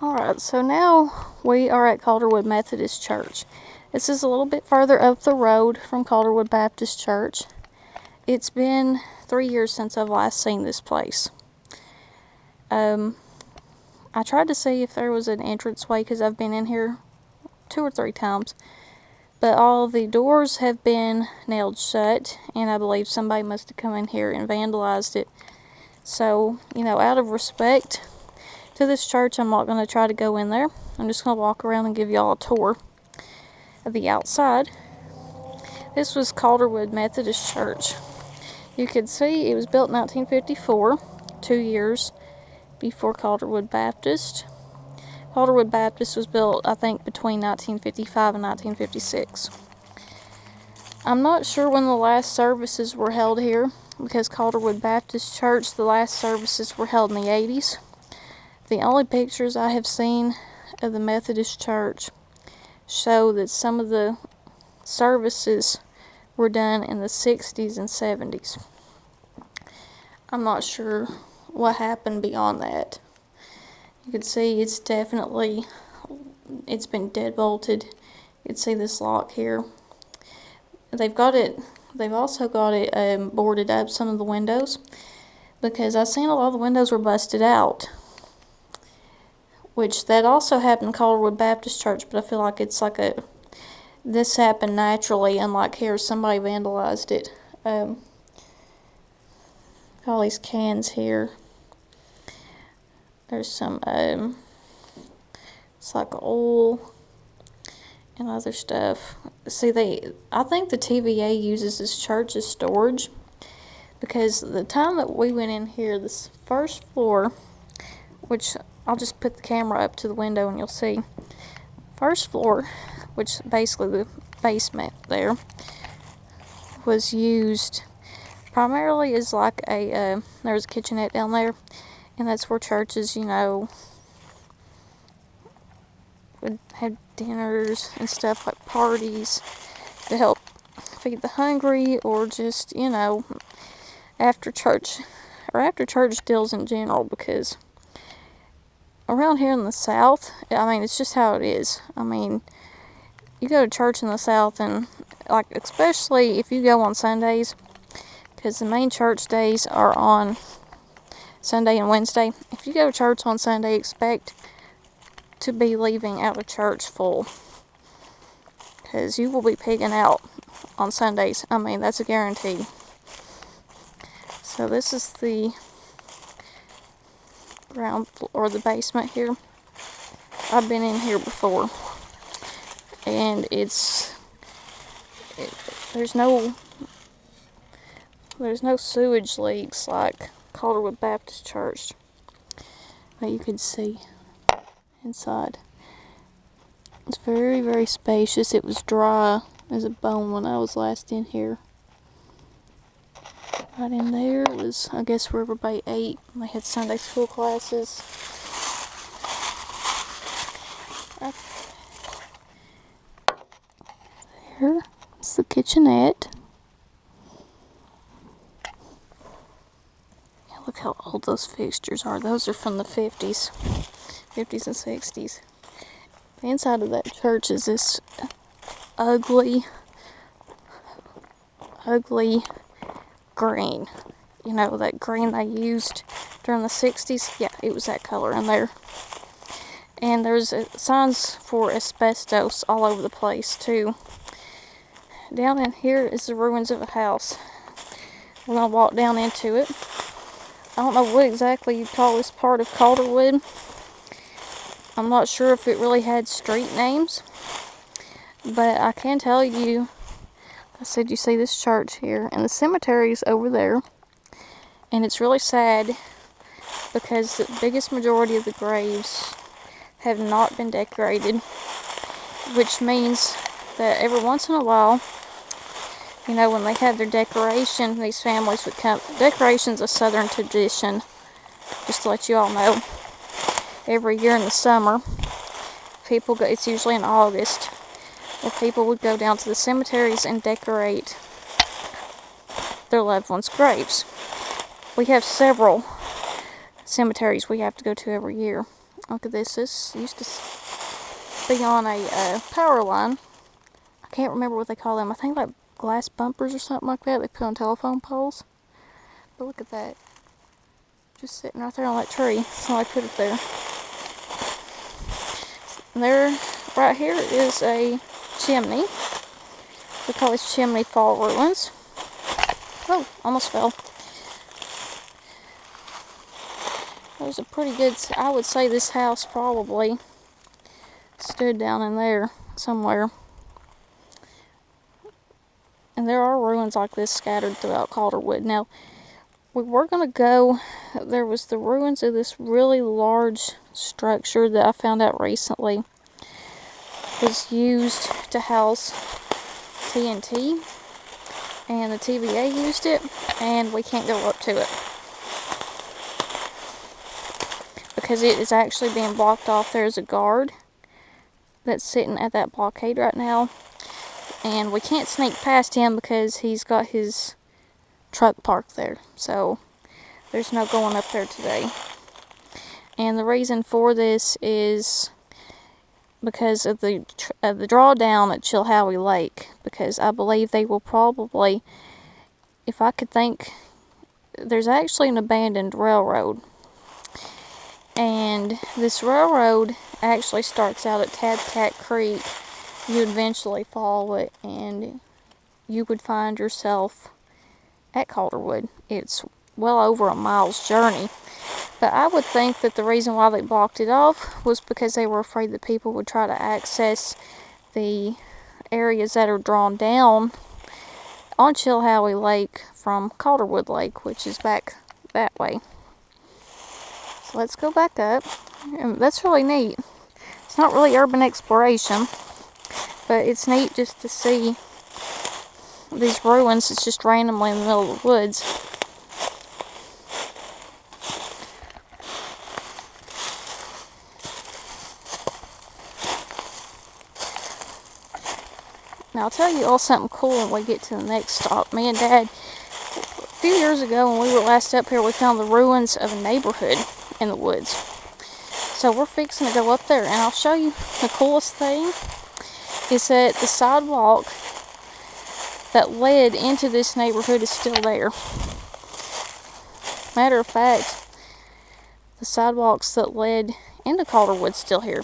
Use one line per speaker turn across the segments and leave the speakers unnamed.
Alright, so now we are at Calderwood Methodist Church. This is a little bit further up the road from Calderwood Baptist Church. It's been 3 years since I've last seen this place. I tried to see if there was an entranceway because I've been in here 2 or 3 times. But all the doors have been nailed shut, and I believe somebody must have come in here and vandalized it. So, out of respect to this church, I'm not going to try to go in there. I'm just going to walk around and give y'all a tour of the outside. This was Calderwood Methodist Church. You can see it was built in 1954, 2 years before Calderwood Baptist. Calderwood Baptist was built, I think, between 1955 and 1956. I'm not sure when the last services were held here, because Calderwood Baptist Church, the last services were held in the 80s. The only pictures I have seen of the Methodist Church show that some of the services were done in the 60s and 70s. I'm not sure what happened beyond that. You can see it's been deadbolted. You can see this lock here. They've also got it boarded up, some of the windows, because I've seen a lot of the windows were busted out. Which that also happened in Calderwood Baptist Church, but I feel like it's like this happened naturally, unlike here, somebody vandalized it. All these cans here. There's some, it's like oil and other stuff. See, I think the TVA uses this church as storage, because the time that we went in here, this first floor, which I'll just put the camera up to the window and you'll see. First floor, which basically the basement there, was used primarily as like there was a kitchenette down there, and that's where churches, would have dinners and stuff, like parties to help feed the hungry, or just, after church deals in general, because around here in the South, it's just how it is. You go to church in the South, and especially if you go on Sundays, because the main church days are on Sunday and Wednesday. If you go to church on Sunday, expect to be leaving out of church full, because you will be pigging out on Sundays. That's a guarantee. So this is the ground floor, or the basement here. I've been in here before, and there's no sewage leaks like Calderwood Baptist Church, but you can see inside. It's very, very spacious. It was dry as a bone when I was last in here. Right in there was, I guess, where everybody ate. They had Sunday school classes. Right there is the kitchenette. Yeah, look how old those fixtures are. Those are from the 50s and 60s. The inside of that church is this ugly green. That green they used during the 60s? Yeah, it was that color in there. And there's signs for asbestos all over the place, too. Down in here is the ruins of a house. We're going to walk down into it. I don't know what exactly you'd call this part of Calderwood. I'm not sure if it really had street names. But I can tell you, I said, you see this church here, and the cemetery's over there, and it's really sad because the biggest majority of the graves have not been decorated, which means that every once in a while, when they had their decoration, these families would come. Decoration's a southern tradition, just to let you all know. Every year in the summer, people go, it's usually in August, where people would go down to the cemeteries and decorate their loved ones' graves. We have several cemeteries we have to go to every year. Look at this. This used to be on a power line. I can't remember what they call them. I think like glass bumpers or something like that they put on telephone poles. But look at that. Just sitting right there on that tree. So I put it there. And there, right here is a chimney. We call this chimney fall ruins. Oh, almost fell. There's a pretty good, I would say this house probably stood down in there somewhere. And there are ruins like this scattered throughout Calderwood. Now, we were going to go, there was the ruins of this really large structure that I found out recently was used to house TNT. And the TVA used it, and we can't go up to it. Because it is actually being blocked off. There's a guard that's sitting at that blockade right now. And we can't sneak past him because he's got his truck parked there. So there's no going up there today. And the reason for this is because of the drawdown at Chilhowee Lake. Because I believe they will probably, if I could think, there's actually an abandoned railroad. And this railroad actually starts out at Tabcat Creek. You eventually follow it and you would find yourself at Calderwood. It's well over a mile's journey. But I would think that the reason why they blocked it off was because they were afraid that people would try to access the areas that are drawn down on Chilhowee Lake from Calderwood Lake, which is back that way. So let's go back up. And that's really neat. It's not really urban exploration, but it's neat just to see these ruins. It's just randomly in the middle of the woods. Now I'll tell you all something cool when we get to the next stop. Me and Dad, a few years ago when we were last up here, we found the ruins of a neighborhood in the woods. So we're fixing to go up there, and I'll show you the coolest thing is that the sidewalk that led into this neighborhood is still there. Matter of fact, the sidewalks that led into Calderwood's still here.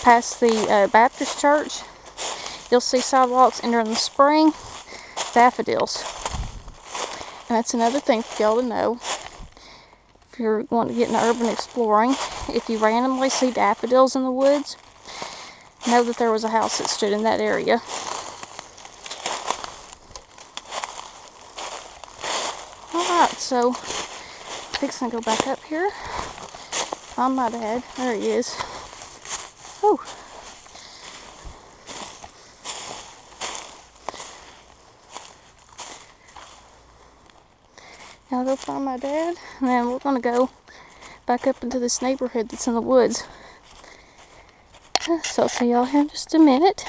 Past the Baptist Church, you'll see sidewalks, and during the spring, daffodils. And that's another thing for y'all to know. If you're wanting to get into urban exploring, if you randomly see daffodils in the woods, know that there was a house that stood in that area. Alright, so fixing to go back up here. Find my dad. There he is. Whew. Now I'll go find my dad, and then we're going to go back up into this neighborhood that's in the woods. So I'll see y'all here in just a minute.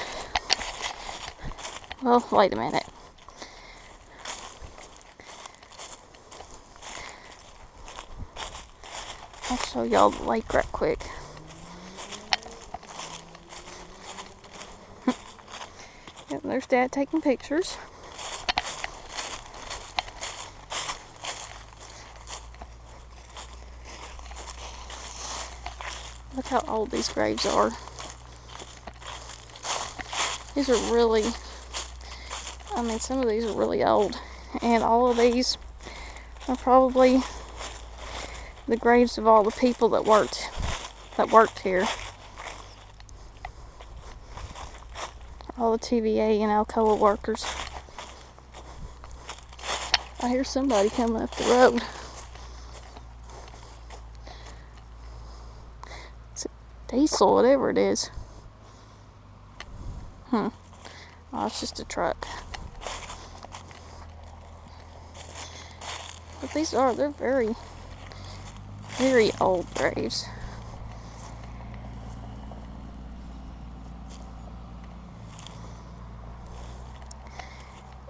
Well, wait a minute. I'll show y'all the lake right quick. Yep, there's Dad taking pictures. Look how old these graves are. These are really, I mean, some of these are really old. And all of these are probably the graves of all the people that worked here. All the TVA and ALCOA workers. I hear somebody coming up the road. Diesel, whatever it is. Oh, it's just a truck. But they're very, very old graves.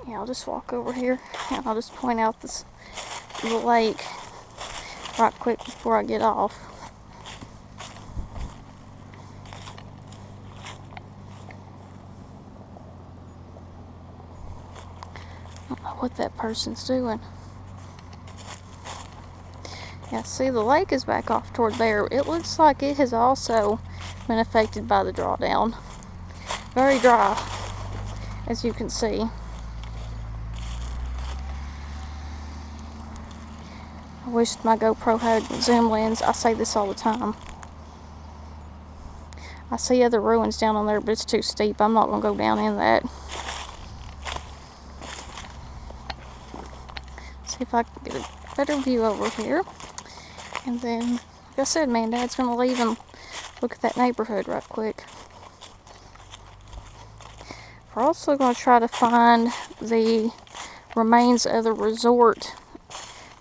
Yeah, I'll just walk over here and I'll just point out the lake right quick before I get off. what that person's doing. Yeah, see, the lake is back off toward there. It looks like it has also been affected by the drawdown. Very dry, as you can see. I wish my GoPro had zoom lens. I say this all the time. I see other ruins down on there, but it's too steep. I'm not going to go down in that. See if I can get a better view over here. And then, like I said, man, Dad's going to leave and look at that neighborhood right quick. We're also going to try to find the remains of the resort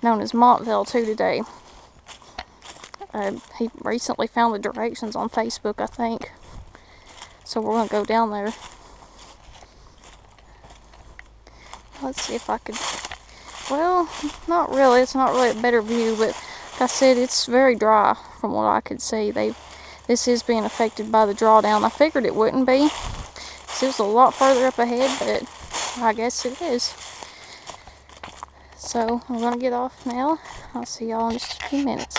known as Montville too today. He recently found the directions on Facebook, I think. So we're going to go down there. Let's see if I could... Well, not really. It's not really a better view, but like I said, it's very dry from what I could see. This is being affected by the drawdown. I figured it wouldn't be. It was a lot further up ahead, but I guess it is. So I'm going to get off now. I'll see y'all in just a few minutes.